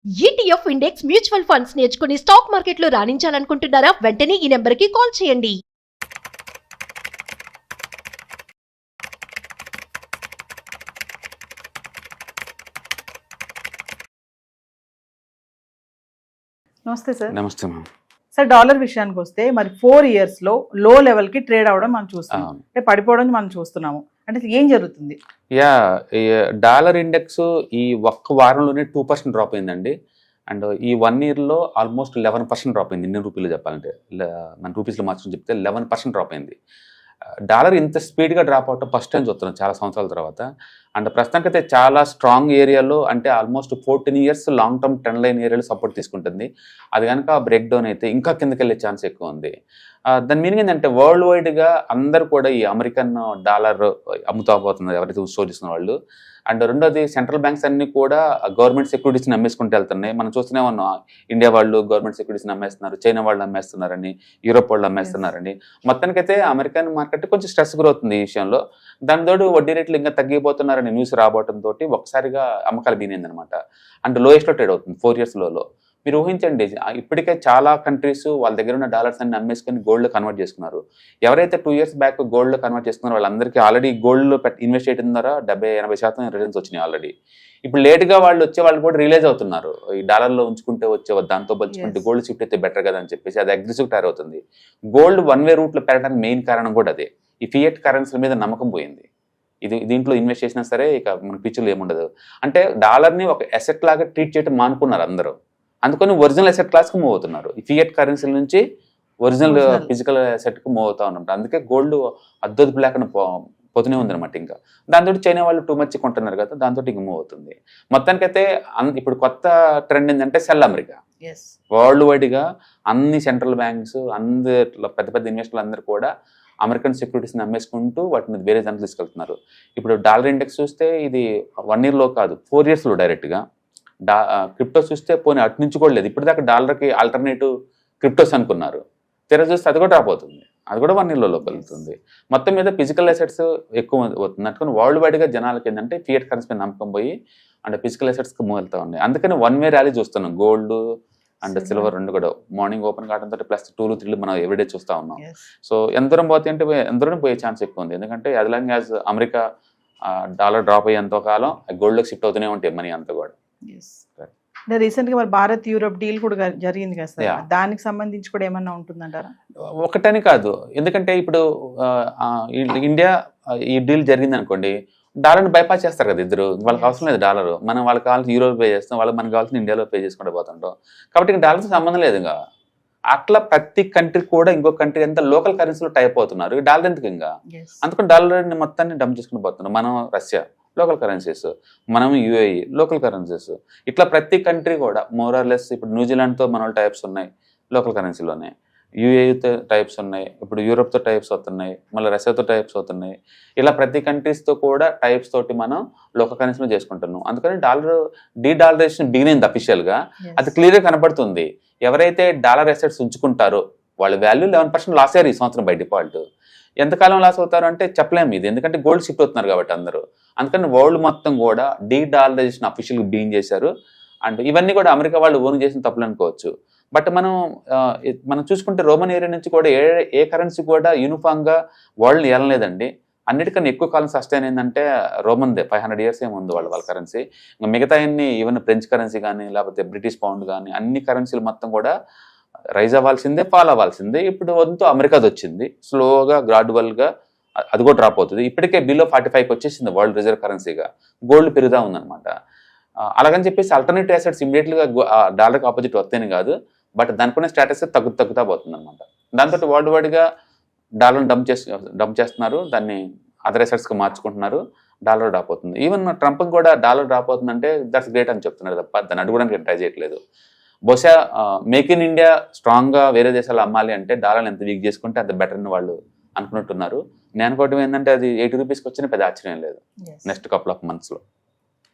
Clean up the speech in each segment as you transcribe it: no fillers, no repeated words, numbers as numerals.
ETF index mutual funds నేర్చుకుని stock మార్కెట్లో రాణించాలనుకుంటున్నారా? వెంటనే ఈ నెంబర్కి కాల్ చేయండి. నమస్తే సార్. నమస్తే మ్యామ్. సార్, డాలర్ విషయానికి వస్తే మరి 4 years లో లో లెవెల్ కి ట్రేడ్ అవడం మనం చూస్తున్నాం, అంటే పడిపోవడం మనం చూస్తున్నాము. అంటే ఏం జరుగుతుంది? ఈ డాలర్ ఇండెక్స్ ఈ ఒక్క వారంలోనే 2% డ్రాప్ అయిందండి. అండ్ ఈ 1 yearలో ఆల్మోస్ట్ 11% డ్రాప్ అయింది. ఇండియన్ రూపీలో చెప్పాలంటే మన రూపీస్లో మార్చుకుని చెప్తే 11% డ్రాప్ అయింది. డాలర్ ఇంత స్పీడ్గా డ్రాప్ అవటం ఫస్ట్ టైం చూస్తున్నాం చాలా సంవత్సరాల తర్వాత. అండ్ ప్రస్తుతానికైతే చాలా స్ట్రాంగ్ ఏరియాలో, అంటే almost 14 years long term trend line ఏరియాలో సపోర్ట్ తీసుకుంటుంది. అది కనుక బ్రేక్ డౌన్ అయితే ఇంకా కిందకి వెళ్ళే ఛాన్స్ ఎక్కువ ఉంది. దాని మీనింగ్ ఏంటంటే వరల్డ్ వైడ్గా అందరూ కూడా ఈ అమెరికన్ డాలర్ అమ్ముతా పోతున్నారు ఎవరైతే స్టోర్ చేస్తున్న వాళ్ళు. అండ్ రెండోది సెంట్రల్ బ్యాంక్స్ అన్ని కూడా గవర్నమెంట్ సెక్యూరిటీస్ని అమ్మేసుకుంటూ వెళ్తున్నాయి. మనం చూస్తూనే ఉన్నాం, ఇండియా వాళ్ళు గవర్నమెంట్ సెక్యూరిటీస్ని అమ్మేస్తున్నారు, చైనా వాళ్ళు అమ్మేస్తున్నారని, యూరోప్ వాళ్ళు అమ్మేస్తున్నారని. మొత్తానికైతే అమెరికన్ మార్కెట్ కొంచెం స్ట్రెస్ గురవుతుంది ఈ విషయంలో. దాని తోడు వడ్డీ రేట్లు ఇంకా తగ్గిపోతున్నారని న్యూస్ రాబోవడంతో ఒక్కసారిగా అమ్మకాలు బీనింది అనమాట. అండ్ లోయెస్ట్లో ట్రేడ్ అవుతుంది 4 years లోలో. మీరు ఊహించండి, ఇప్పటికే చాలా కంట్రీస్ వాళ్ళ దగ్గర ఉన్న డాలర్స్ అన్ని అమ్మేసుకొని గోల్డ్లో కన్వర్ట్ చేసుకున్నారు. ఎవరైతే 2 years బ్యాక్ గోల్డ్లో కన్వర్ట్ చేసుకున్నారో వాళ్ళందరికీ ఆల్రెడీ గోల్డ్లో ఇన్వెస్ట్ చేయడం ద్వారా 70-80% రిటర్న్స్ వచ్చినాయి ఆల్రెడీ. ఇప్పుడు లేట్గా వాళ్ళు వచ్చే వాళ్ళు కూడా రిలీజ్ అవుతున్నారు, ఈ డాలర్లో ఉంచుకుంటే వచ్చే దాంతో పోల్చుకుంటే గోల్డ్ షిఫ్ట్ అయితే బెటర్ కదా అని చెప్పేసి అది అగ్రెసివ్ టైర్ అవుతుంది. గోల్డ్ వన్ వే రూట్లో పెరగడానికి మెయిన్ కారణం కూడా అదే. ఈ ఫియట్ కరెన్సీల మీద నమ్మకం పోయింది. దీంట్లో ఇన్వెస్ట్ చేసినా సరే ఇక మన పిక్చర్లు ఏముండదు. అంటే డాలర్ని ఒక అసెట్ లాగా ట్రీట్ చేయడం మానుకున్నారు అందరూ. అందుకని ఒరిజినల్ అసెట్ క్లాస్కి మూవ్ అవుతున్నారు. ఈ ఫియట్ కరెన్సీల నుంచి ఒరిజినల్ ఫిజికల్ అసెట్కి మూవ్ అవుతా ఉన్నారు. అందుకే గోల్డ్ అద్దొదుపు లేకుండా పోతూనే ఉందన్నమాట. ఇంకా దాంతో చైనా వాళ్ళు టూ మచ్ కొంటున్నారు కదా, దాంతో ఇంక మూవ్ అవుతుంది. మొత్తానికైతే ఇప్పుడు కొత్త ట్రెండ్ ఏంటంటే సెల్ అమెరికా. వరల్డ్ వైడ్గా అన్ని సెంట్రల్ బ్యాంక్స్, అందరు పెద్ద పెద్ద ఇన్వెస్టర్లు అందరూ కూడా అమెరికన్ సెక్యూరిటీస్ని అమ్మేసుకుంటూ వాటిని వేరే దాంట్లో తీసుకెళ్తున్నారు. ఇప్పుడు డాలర్ ఇండెక్స్ చూస్తే ఇది 1 yearలో కాదు 4 yearsలో డైరెక్ట్గా. క్రిప్టో చూస్తే పోనీ అటు నుంచి కూడా లేదు. ఇప్పుడు దాకా డాలర్కి ఆల్టర్నేటివ్ క్రిప్టోస్ అనుకున్నారు, తెర చూస్తే అది కూడా డ్రాప్ అవుతుంది. అది కూడా 1 yearలో వెళ్తుంది. మొత్తం మీద ఫిజికల్ అసెట్స్ ఎక్కువ అవుతుంది. అందుకని వరల్డ్ వైడ్గా జనాలకి ఏంటంటే ఫియట్ కరెన్సీ మీద నమ్మకం పోయి అండ్ ఫిజికల్ అసెట్స్కి మూవ్ వెళ్తూ ఉన్నాయి. అందుకని 1 way ర్యాలీ చూస్తున్నాం. గోల్డ్ అండ్ సిల్వర్ రెండు కూడా మార్నింగ్ ఓపెన్ కావడంతో ప్లస్ 2-3 మనం ఎవ్రీడే చూస్తూ ఉన్నాం. సో ఎంత దూరం పోతే అంటే ఎంత దూరం పోయే ఛాన్స్ ఎక్కువ ఉంది. ఎందుకంటే as long as America dollar drop అయ్యేంత కాలం గోల్డ్లోకి షిఫ్ట్ అవుతూనే ఉంటాయి మనీ అంతా కూడా. రీసెంట్ గా మరి భారత్ యూరోప్ డీల్ కూడా జరిగింది కదా సార్, దానికి సంబంధించి కూడా ఏమన్నా ఉంటుందంటారా? ఒకటని కాదు, ఎందుకంటే ఇప్పుడు ఇండియా ఈ డీల్ జరిగింది అనుకోండి, డాలర్ని బైపాస్ చేస్తారు కదా ఇద్దరు. వాళ్ళకి అవసరం లేదు డాలర్, మనం వాళ్ళకి కావాల్సిన యూరోలో పే చేస్తాం, వాళ్ళకి మనకు కావాల్సిన ఇండియాలో పే చేసుకుంటూ పోతుంటాం. కాబట్టి డాలర్తో సంబంధం లేదు. ఇంకా అట్లా ప్రతి కంట్రీ కూడా ఇంకొక కంట్రీ అంతా లోకల్ కరెన్సీలో టైప్ అవుతున్నారు. డాలర్ ఎందుకు ఇంకా? అందుకని డాలర్ని మొత్తాన్ని డంప్ చేసుకుని పోతున్నారు. మనం రష్యా లోకల్ కరెన్సీస్, మనం యూఏఈ లోకల్ కరెన్సీస్, ఇట్లా ప్రతి కంట్రీ కూడా మోరార్లెస్. ఇప్పుడు న్యూజిలాండ్తో మన వాళ్ళు టైప్స్ ఉన్నాయి లోకల్ కరెన్సీలోనే, యూఏఈతో టైప్స్ ఉన్నాయి, ఇప్పుడు యూరోప్తో టైప్స్ అవుతున్నాయి, మళ్ళీ రష్యాతో టైప్స్ అవుతున్నాయి. ఇలా ప్రతి కంట్రీస్తో కూడా టైప్స్ తోటి మనం లోకల్ కరెన్సీలో చేసుకుంటున్నాం. అందుకని డీడాలరైజేషన్ బిగిన్ అయింది అఫీషియల్గా. అది క్లియర్గా కనపడుతుంది. ఎవరైతే డాలర్ అసెట్స్ ఉంచుకుంటారో వాళ్ళ వాల్యూ 11% లాస్ అయ్యారు ఈ సంవత్సరం బై డిఫాల్ట్. ఎంతకాలం లాస్ అవుతారు అంటే చెప్పలేము ఇది, ఎందుకంటే గోల్డ్ షిఫ్ట్ అవుతున్నారు కాబట్టి అందరూ. అందుకని వరల్డ్ మొత్తం కూడా డీడాలరైజేషన్ అఫీషియల్గా బిగిన్ చేశారు. అండ్ ఇవన్నీ కూడా అమెరికా వాళ్ళు ఓన్ చేసిన తప్పులు అనుకోవచ్చు. బట్ మనం చూసుకుంటే రోమన్ ఏరియా నుంచి కూడా ఏ కరెన్సీ కూడా యూనిఫామ్గా వరల్డ్ని ఏలలేదండి. అన్నిటికన్నా ఎక్కువ కాలం సస్టైన్ ఏంటంటే రోమన్దే. 500 years ఏముంది వాళ్ళ కరెన్సీ. ఇంకా మిగతా అన్ని ఈవెన్ ఫ్రెంచ్ కరెన్సీ కానీ లేకపోతే బ్రిటిష్ పౌండ్ కానీ అన్ని కరెన్సీలు మొత్తం కూడా రైజ్ అవ్వాల్సిందే, ఫాల్ అవ్వాల్సిందే. ఇప్పుడు వంతు అమెరికాది వచ్చింది, స్లోగా గ్రాడ్యువల్గా అది కూడా డ్రాప్ అవుతుంది. ఇప్పటికే బిలో 45కి వచ్చేసింది వరల్డ్ రిజర్వ్ కరెన్సీగా. గోల్డ్ పెరుగుతూ ఉందన్నమాట. అలాగని చెప్పేసి ఆల్టర్నేటివ్ అసెట్స్ ఇమీడియట్గా డాలర్కి ఆపోజిట్ వస్తేనే కాదు, బట్ దానిపైన స్టేటస్ తగ్గుతా పోతుంది అనమాట. దాంతో వరల్డ్ వైడ్గా డాలర్ని డంప్ చేస్తున్నారు, దాన్ని అదర్ అసెట్స్కి మార్చుకుంటున్నారు, డాలర్ డ్రాప్ అవుతుంది. ఈవెన్ ట్రంప్కి కూడా డాలర్ డ్రాప్ అవుతుందంటే దట్స్ గ్రేట్ అని చెప్తున్నారు తప్ప దాన్ని అడగడానికి ట్రై చేయట్లేదు. బహుశా మేక్ ఇన్ ఇండియా స్ట్రాంగ్గా వేరే దేశాలు అమ్మాలి అంటే డాలర్ ఎంత వీక్ చేసుకుంటే అంత బెటర్ అని వాళ్ళు అనుకున్నట్టున్నారు. నేను అనుకోవటం ఏంటంటే అది 80 రూపీస్కి వచ్చినా పెద్ద ఆశ్చర్యం లేదు నెక్స్ట్ కపుల్ ఆఫ్ మంత్స్లో.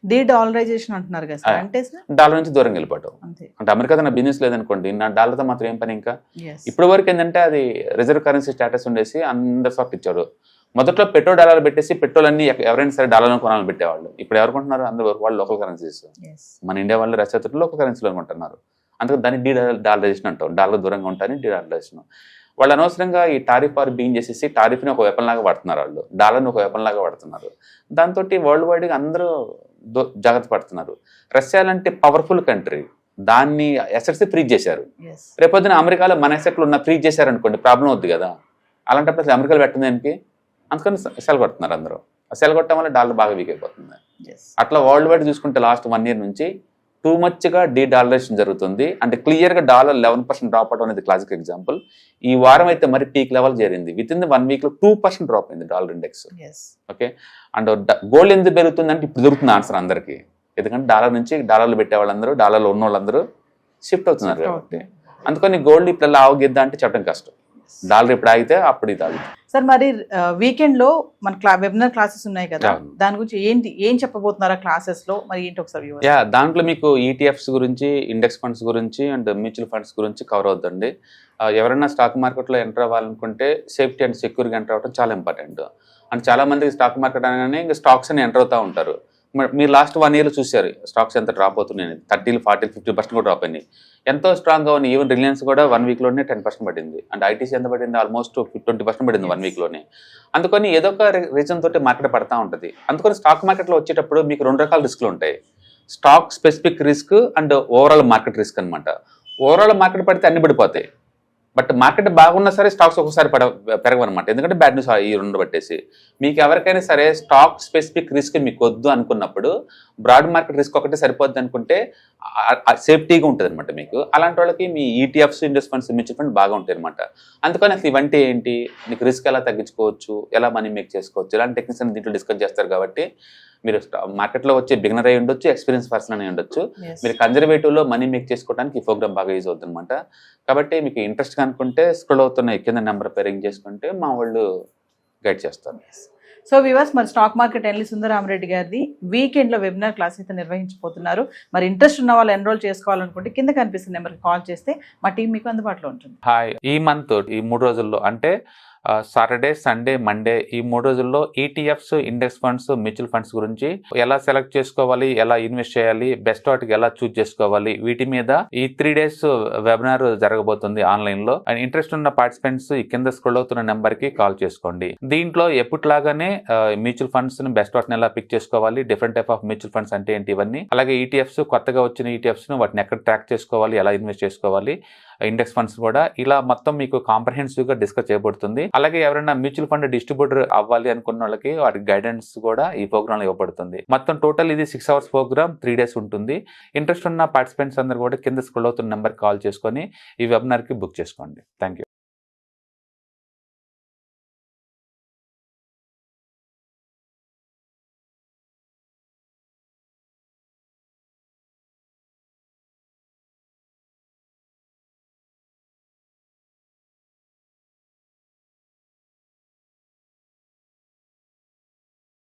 డీడాలరైజేషన్ అంటున్నారు కదా సార్, అంటే డాలర్ నుంచి దూరం వెళ్ళిపోవటం. అంటే అమెరికాతో నా బిజినెస్ లేదనుకోండి, నా డాలర్తో మాత్రం ఏం పని ఇంకా. ఇప్పటి వరకు ఏంటంటే అది రిజర్వ్ కరెన్సీ స్టేటస్ ఉండేసి అందరు సాఫ్ట్ ఇచ్చారు. మొదట్లో పెట్రోల్ డాలర్ పెట్టేసి పెట్రోల్ అన్ని ఎవరైనా సరే డాలర్లో కొనాలని పెట్టేవాళ్ళు. ఇప్పుడు ఎవరు కొంటున్నారు? అందరూ వాళ్ళు లోకల్ కరెన్సీస్. మన ఇండియా వాళ్ళు రష్యా లోకల్ కరెన్సీలో కొంటున్నారు. అందుకని దాన్ని డాలరైజేషన్ అంటాం. డాలర్ దూరంగా ఉంటారని డాలరైజేషన్. వాళ్ళు అనవసరంగా ఈ టారిఫ్ వారు బీయింగ్ చేసేసి టారిఫ్ని ఒక వెపన్ లాగా వాడుతున్నారు. వాళ్ళు డాలర్ని ఒక వెపన్ లాగా వాడుతున్నారు. దాంతో వరల్డ్ వైడ్గా అందరూ జాగ్రత్త పడుతున్నారు. రష్యా లాంటి పవర్ఫుల్ కంట్రీ, దాన్ని అసెట్స్ ఫ్రీజ్ చేశారు. రేపొద్దున అమెరికాలో మన అసెట్లు ఉన్న ఫ్రీజ్ చేశారు అనుకోండి, ప్రాబ్లం అవుద్ది కదా. అలాంటప్పుడు అసలు అమెరికాలో పెట్టింది దానికి, అందుకని సెల్ కొడుతున్నారు అందరూ. సెల్ కొట్టడం వల్ల డాలర్ బాగా వీక్ అయిపోతుంది. అట్లా వరల్డ్ వైడ్ చూసుకుంటే లాస్ట్ 1 year నుంచి టూ మచ్గా డీడాలరైజేషన్ జరుగుతుంది. అంటే క్లియర్గా డాలర్ 11% డ్రాప్ అవడం అనేది క్లాసిక్ ఎగ్జాంపుల్. ఈ వారం అయితే మరి పీక్ లెవెల్ చేరింది. విత్ ఇన్ 1 week లో 2% డ్రాప్ అయింది dollar index. Okay, and gold ఎందుకు పెరుగుతుంది అంటే ఇప్పుడు దొరుకుతుంది ఆన్సర్ అందరికీ. ఎందుకంటే డాలర్ నుంచి డాలర్లు పెట్టే వాళ్ళందరూ, డాలర్లో ఉన్న వాళ్ళందరూ షిఫ్ట్ అవుతున్నారు కాబట్టి. అందుకని గోల్డ్ ఇప్పుడు ఆగిద్దా అంటే చెప్పడం కష్టం. డాలర్ ఇప్పుడు ఆగితే అప్పుడు ఇది ఆగుతుంది. సార్ మరి వీకెండ్ లో మన వెబినార్ క్లాసెస్ ఉన్నాయి కదా, దాని గురించి ఏం చెప్పబోతున్నారా క్లాసెస్ లో, మరి ఏంటి ఒకసారి? దాంట్లో మీకు ఈటీఎఫ్స్ గురించి, ఇండెక్స్ ఫండ్స్ గురించి అండ్ మ్యూచువల్ ఫండ్స్ గురించి కవర్ అవుతుందండి. ఎవరైనా స్టాక్ మార్కెట్లో ఎంటర్ అవ్వాలనుకుంటే సేఫ్టీ అండ్ సెక్యూర్గా ఎంటర్ అవ్వడం చాలా ఇంపార్టెంట్. అండ్ చాలా మంది స్టాక్ మార్కెట్ అనగానే ఇంకా స్టాక్స్ అని ఎంటర్ అవుతూ ఉంటారు. మీరు లాస్ట్ 1 year చూసారు స్టాక్స్ ఎంత డ్రాప్ అవుతున్నాయి. 30, 40, 50% కూడా డ్రాప్ అయినాయి. ఎంతో స్ట్రాంగ్గా ఉన్నాయి. ఈవెన్ రిలయన్స్ కూడా 1 week లోనే 10% పడింది. అండ్ ఐటీసీ ఎంత పడింది? ఆల్మోస్ట్ 20% పడింది 1 week లోనే. అందుకని ఏదో ఒక రీజన్ తోటి మార్కెట్ పడతా ఉంటుంది. అందుకని స్టాక్ మార్కెట్లో వచ్చేటప్పుడు మీకు 2 రకాల రిస్క్లు ఉంటాయి. Stock specific risk and overall market risk అనమాట. ఓవరాల్ మార్కెట్ పడితే అన్ని పడిపోతాయి. బట్ మార్కెట్ బాగున్నా సరే స్టాక్స్ ఒకసారి పెరగవన్నమాట. ఎందుకంటే బ్యాడ్ న్యూస్ ఈ 2 పట్టేసి. మీకు ఎవరికైనా సరే స్టాక్ స్పెసిఫిక్ రిస్క్ మీకు వద్దు అనుకున్నప్పుడు బ్రాడ్ మార్కెట్ రిస్క్ ఒకటే సరిపోద్ది అనుకుంటే సేఫ్టీగా ఉంటుంది అనమాట మీకు. అలాంటి వాళ్ళకి మీ ETFs, index funds, mutual fund బాగా ఉంటాయి అనమాట. అందుకని అసలు ఇవంటే ఏంటి, మీకు రిస్క్ ఎలా తగ్గించుకోవచ్చు, ఎలా మనీ మేక్ చేసుకోవచ్చు, ఇలాంటి టెక్నిక్స్ అని దీంట్లో డిస్కస్ చేస్తారు. కాబట్టి మీరు మార్కెట్లో వచ్చే బిగినర్ అయి ఉండొచ్చు, ఎక్స్పీరియన్స్ పర్సన్ అని ఉండొచ్చు. మీరు కన్జర్వేటివ్లో మనీ మేక్ చేసుకోవడానికి ఈ ప్రోగ్రామ్ బాగా యూజ్ అవుతుంది అనమాట. కాబట్టి మీకు ఇంట్రెస్ట్ అనుకుంటే స్క్రోల్ అవుతున్న కింద నెంబర్ రింగ్ చేసుకుంటే మా వాళ్ళు గైడ్ చేస్తారు. సో వ్యూవర్స్, మరి స్టాక్ మార్కెట్ అనలిస్ట్ సుందరరామరెడ్డి గారిది వీకెండ్ లో వెబినార్ క్లాస్ అయితే నిర్వహించబోతున్నారు. మరి ఇంట్రెస్ట్ ఉన్న వాళ్ళు ఎన్రోల్ చేసుకోవాలనుకుంటే కింద కనిపిస్తున్న నెంబర్కి కాల్ చేస్తే మా టీం మీకు అందుబాటులో ఉంటుంది. హాయ్, ఈ మంత్ ఈ 3 రోజుల్లో అంటే సాటర్డే, సండే, మండే ఈ 3 రోజుల్లో ETFs, index funds, mutual funds గురించి ఎలా సెలెక్ట్ చేసుకోవాలి, ఎలా ఇన్వెస్ట్ చేయాలి, బెస్ట్ వాటికి ఎలా చూస్ చేసుకోవాలి, వీటి మీద ఈ 3 days వెబినార్ జరగబోతుంది ఆన్లైన్ లో. అండ్ ఇంట్రెస్ట్ ఉన్న పార్టిసిపెంట్స్ ఈ కింద స్క్రోల్ అవుతున్న నెంబర్ కి కాల్ చేసుకోండి. దీంట్లో ఎప్పటిలాగానే మ్యూచువల్ ఫండ్స్ ని బెస్ట్ వాటిని ఎలా పిక్ చేసుకోవాలి, different type of mutual funds అంటే ఏంటి, ఇవన్నీ, అలాగే ఈటీఎఫ్స్, కొత్తగా వచ్చిన ఈటీఎఫ్స్ వాటిని ఎక్కడ ట్రాక్ చేసుకోవాలి, ఎలా ఇన్వెస్ట్ చేసుకోవాలి, ఇండెక్స్ ఫండ్స్ కూడా, ఇలా మొత్తం మీకు కాంప్రహెన్సివ్ గా డిస్కస్ చేయబడుతుంది. అలాగే ఎవరైనా మ్యూచువల్ ఫండ్ డిస్ట్రిబ్యూటర్ అవ్వాలి అనుకున్న వాళ్ళకి వాటి గైడెన్స్ కూడా ఈ ప్రోగ్రామ్ లో ఇవ్వబడుతుంది. మొత్తం టోటల్ ఇది 6 hours ప్రోగ్రామ్, 3 days ఉంటుంది. ఇంట్రెస్ట్ ఉన్న పార్టిసిపెంట్స్ అందరూ కూడా కింద స్క్రోల్ అవుతున్న నెంబర్ కాల్ చేసుకొని ఈ వెబినార్ కి బుక్ చేసుకోండి. Thank you.